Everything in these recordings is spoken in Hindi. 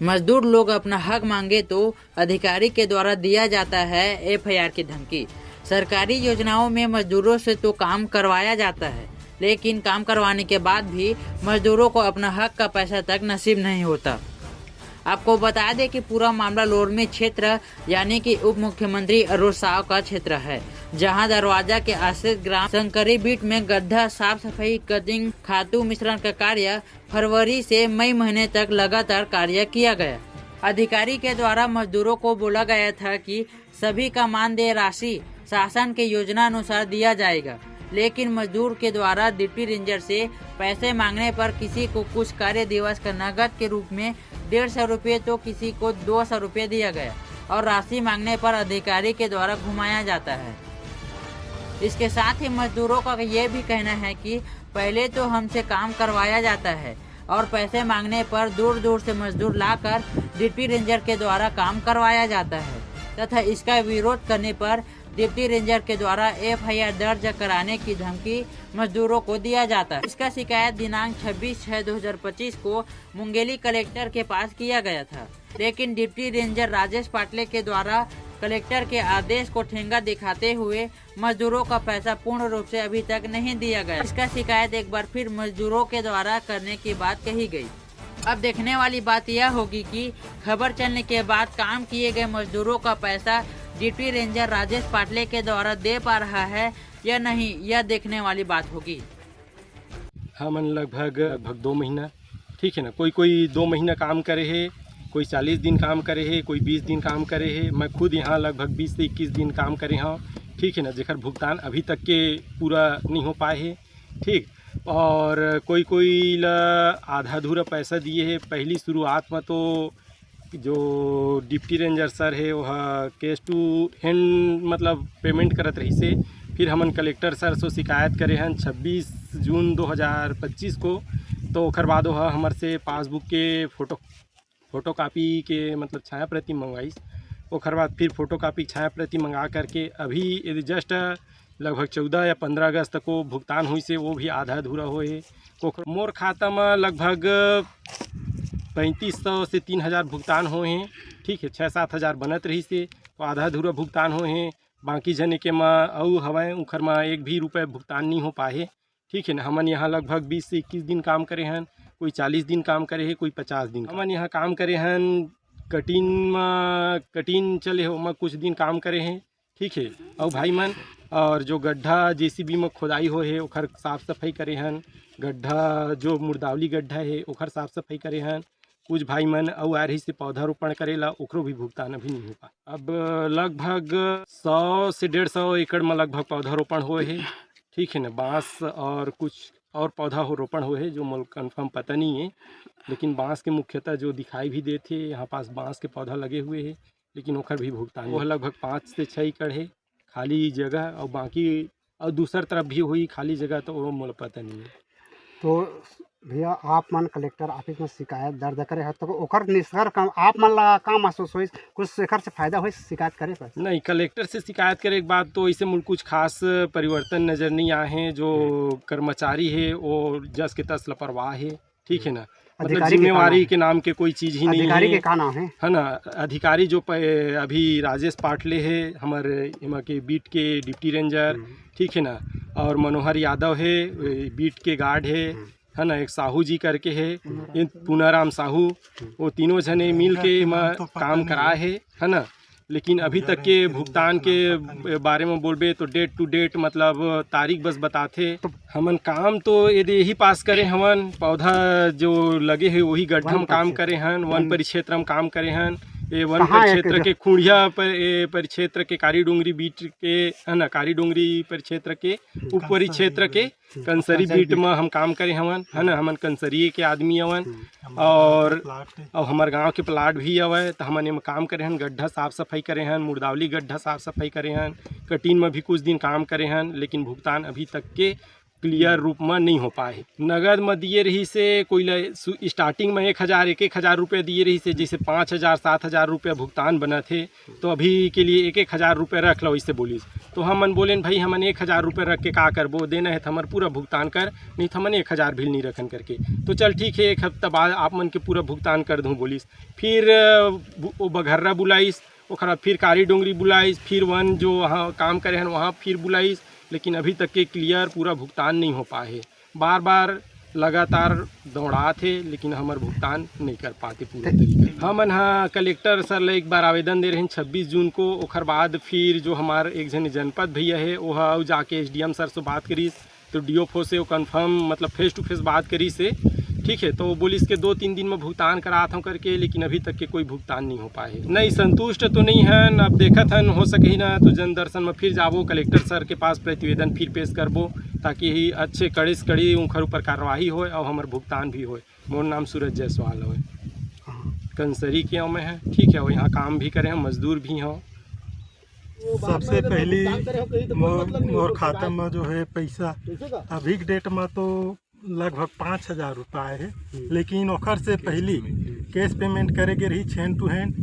मजदूर लोग अपना हक मांगे तो अधिकारी के द्वारा दिया जाता है एफआईआर की धमकी। सरकारी योजनाओं में मजदूरों से तो काम करवाया जाता है, लेकिन काम करवाने के बाद भी मजदूरों को अपना हक का पैसा तक नसीब नहीं होता। आपको बता दें कि पूरा मामला लोरमी क्षेत्र यानी कि उप मुख्यमंत्री अरुण साव का क्षेत्र है, जहां दरवाजा के आश्रित ग्राम शंकरी बीट में गड्ढा साफ सफाई, कटिंग, खातू मिश्रण का कार्य फरवरी से मई महीने तक लगातार कार्य किया गया। अधिकारी के द्वारा मजदूरों को बोला गया था कि सभी का मानदेय राशि शासन के योजना अनुसार दिया जाएगा, लेकिन मजदूर के द्वारा डिप्टी रेंजर से पैसे मांगने पर किसी को कुछ कार्य दिवस का नकद के रूप में 150 रुपये तो किसी को 200 रुपये दिया गया और राशि मांगने पर अधिकारी के द्वारा घुमाया जाता है। इसके साथ ही मजदूरों का ये भी कहना है कि पहले तो हमसे काम करवाया जाता है और पैसे मांगने पर दूर दूर से मजदूर लाकर डिप्टी रेंजर के द्वारा काम करवाया जाता है तथा इसका विरोध करने पर डिप्टी रेंजर के द्वारा एफआईआर दर्ज कराने की धमकी मजदूरों को दिया जाता है। इसका शिकायत दिनांक 26/6/2025 को मुंगेली कलेक्टर के पास किया गया था, लेकिन डिप्टी रेंजर राजेश पाटले के द्वारा कलेक्टर के आदेश को ठेंगा दिखाते हुए मजदूरों का पैसा पूर्ण रूप से अभी तक नहीं दिया गया। इसका शिकायत एक बार फिर मजदूरों के द्वारा करने की बात कही गई। अब देखने वाली बात यह होगी कि खबर चलने के बाद काम किए गए मजदूरों का पैसा डिप्टी रेंजर राजेश पाटले के द्वारा दे पा रहा है या नहीं, यह देखने वाली बात होगी। हमन लगभग 2 महीना, ठीक है ना, कोई 2 महीना काम करे है, कोई 40 दिन काम करे है, कोई 20 दिन काम करे है। मैं खुद यहाँ लगभग 20 से 21 दिन काम करे हाँ, ठीक है ना, जेकर भुगतान अभी तक के पूरा नहीं हो पाए है, ठीक। और कोई ला आधा अधूरा पैसा दिए है। पहली शुरुआत में तो जो डिप्टी रेंजर सर है वह कैश टू हैंड मतलब पेमेंट करत रही से। फिर हमन कलेक्टर सर से शिकायत करे हैं 26 जून 2025 को। तो ओकर बाद वह हमारे से पासबुक के फोटो कापी के मतलब छाया प्रति मंगवाई। ओकर बाद फिर फोटो कापी छाया प्रति मंगा करके अभी यदि जस्ट लगभग 14 या 15 अगस्त को भुगतान हुई से वो भी आधा अधूरा होए। मोर खाता में लगभग 3500 से 3000 भुगतान हुए हैं, ठीक है। 6-7 हज़ार बनत रही से तो आधा अधूरा भुगतान हुए हैं। बाकी जने के में अऊ हवाएँ उखर में 1 भी रुपये भुगतान नहीं हो पाए, ठीक है ना। हमन यहाँ लगभग 20 से 21 दिन काम करे हैं, कोई 40 दिन काम करे है, कोई 50 दिन। हमन यहाँ काम करे हैं कटीन चले हो में कुछ दिन काम करे हैं, ठीक है। और भाई मन और जो गड्ढा जेसीबी में खोदाई हो है ओखर साफ सफाई करे हैं। गड्ढा जो मुर्दावली गड्ढा है ओखर साफ सफाई करे हैं। कुछ भाई मन और आ रही से पौधारोपण करेला ओकरो भी भुगतान अभी नहीं हो पा। अब लगभग 100 से 150 एकड़ में लगभग पौधारोपण हुए है, ठीक है ना। बांस और कुछ और पौधा हो रोपण हुए है जो मोल कन्फर्म पता नहीं है, लेकिन बांस के मुख्यतः जो दिखाई भी देते यहाँ पास बांस के पौधा लगे हुए है, लेकिन ओखर भी भुगतान वो लगभग 5 से 6 एकड़ है खाली जगह। और बाकी और दूसर तरफ भी हुई खाली जगह तो वो मोल पता नहीं है। तो भैया आप मन कलेक्टर ऑफिस में शिकायत दर्ज करे है तो ओकर निष्कर्ष काम आप मन ला का महसूस होइस, कुछ एकर से फायदा होइस शिकायत करे पर? नहीं, कलेक्टर से शिकायत करे के बाद तो ऐसे मुझ कुछ खास परिवर्तन नज़र नहीं आए हैं। जो कर्मचारी है वो जस के तस लापरवाह है, ठीक है ना। मतलब जिम्मेवारी के नाम के कोई चीज़ ही नहीं है। अधिकारी के का नाम है ना। अधिकारी जो अभी राजेश पाटले है हमारे इमा के बीट के डिप्टी रेंजर, ठीक है ना। और मनोहर यादव है बीट के गार्ड है ना। एक साहू जी करके है पूनाराम साहू, वो तीनों जने मिल के काम कराए है ना। लेकिन अभी तक के भुगतान के बारे में बोलबे तो डेट टू डेट मतलब तारीख बस बताते। हमन काम तो यदि यही पास करे हमन पौधा जो लगे है वही गड्ढा में काम करे हन, वन परिक्षेत्र में काम करे हन। ये वन परिक्षेत्र के खुड़िया परिक्षेत्र के कारी डोंगरी बीट के है ना, कारी डोंगरी परिक्षेत्र के उप परिक्षेत्र के कंसरी बीट में हम काम करे हवन, है ना। हमन कंसरिए के आदमी हवन और हमारे गांव के प्लाट भी हवे तो हमन एम काम करे हन। गड्ढा साफ सफाई करे हन, मुर्दावली गड्ढा साफ सफाई करे हन, कटीन में भी कुछ दिन काम करे हन, लेकिन भुगतान अभी तक के क्लियर रूप में नहीं हो पाए। नगद में दिए रही से कोई स्टार्टिंग में 1,000 रुपये दिए रही से, जैसे 5,000 7,000 रुपये भुगतान बना थे, तो अभी के लिए 1,000 रुपये रख लो इससे बोलिस। तो हमन बोले भाई हमन 1,000 रुपये रख के का करबो, देना है तो हमार पूरा भुगतान कर, नहीं तो हमन 1,000 भी नहीं रखन करके। तो चल ठीक है, एक हफ्ता बाद आप मन के पूरा भुगतान कर दूँ बोलिस। फिर वो बघर्रा बुलाइस, ओकरा फिर कारी डोंगरी बुलाइस, फिर वन जो वहाँ काम करे हैं वहाँ फिर बुलाइस, लेकिन अभी तक के क्लियर पूरा भुगतान नहीं हो पाए। बार बार लगातार दौड़ा थे, लेकिन हमार भुगतान नहीं कर पाते पूरे तरीके। हम हाँ कलेक्टर सर ले एक बार आवेदन दे रहे हैं 26 जून को। ओकर बाद फिर जो हमार एक जन जनपद भैया है वो जाके SDM सर से बात करी, तो DFO से वो कन्फर्म मतलब फेस टू फेस बात करी से ठीक है, तो वो बोली इसके 2-3 दिन में भुगतान कराता हूँ करके, लेकिन अभी तक के कोई भुगतान नहीं हो पाए। नहीं संतुष्ट तो नहीं है, अब देखत हन हो सके ही ना तो जन दर्शन में फिर जाबो, कलेक्टर सर के पास प्रतिवेदन फिर पेश करबो, ताकि ही अच्छे कड़ी से कड़ी उनकर ऊपर कार्रवाई हो और हमार भुगतान भी हो। मोर नाम सूरज जायसवाल हो, कंसरी के में है, ठीक है, वो यहाँ काम भी करें, मजदूर भी हों। सबसे पहली मोर खाता में जो है पैसा अभी के डेट में तो लगभग 5,000 रुपये है, लेकिन ओखर से पहली कैश पेमेंट करे के रही हैंड टू हैंड,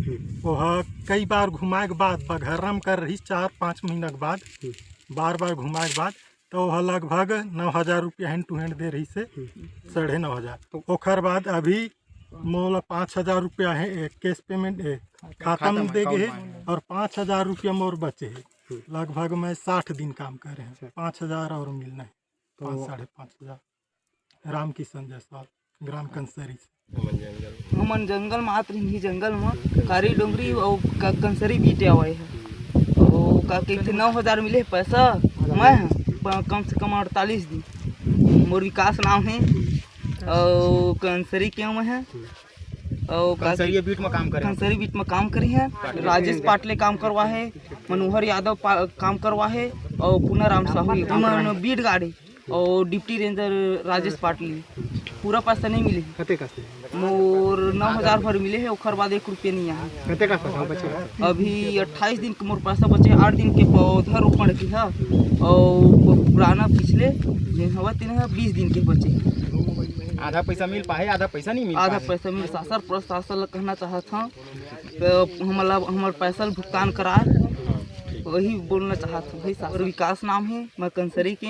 वह कई बार घुमाए के बाद बघर्रा में कर रही 4-5 महीना के बाद, बार बार घुमाए के बाद, तो वह लगभग 9,000 रुपया हैंड टू हैंड दे रही से 9,500। तो ओखर बाद अभी मोला 5,000 रुपया है कैश पेमेंट खाता में दे गए है, और 5,000 रुपया मोर बचे है। लगभग मैं 60 दिन काम कर रहे हैं, 5,000 और मिलना है, 5,500। राम किशन जायसवाल, ग्राम कंसरी से। हमन जंगल में आत रही, जंगल में कारी डोंगरी और कंसरी बीटे आवे है, और का कहते 9,000 मिले पैसा। मैं कम से कम 48 दिन मोर विकास नाम है, और कंसरी के में है, और कंसरी बीट में काम करी है। राजेश पाटले काम करवा है, मनोहर यादव काम करवा है, और पुनः राम साहू बीट गाड़ी, और डिप्टी रेंजर राजेश पाटिल। पूरा पैसा नहीं मिले, मोर 9,000 भर मिले है, ओकर बाद 1 रुपये नहीं आया। अभी 28 दिन के मोर पैसा बचे, 8 दिन के पौधा रोपण की है, और पुराना पिछले 20 दिन के बचे। आधा पैसा मिल पाए, आधा पैसा नहीं मिल, आधा पैसा मिल। शासन प्रशासन कहना चाहता हूँ हमारा पैसा भुगतान कराए, वही बोलना चाहता हूँ भाई। विकास नाम है, मैं कंसरी के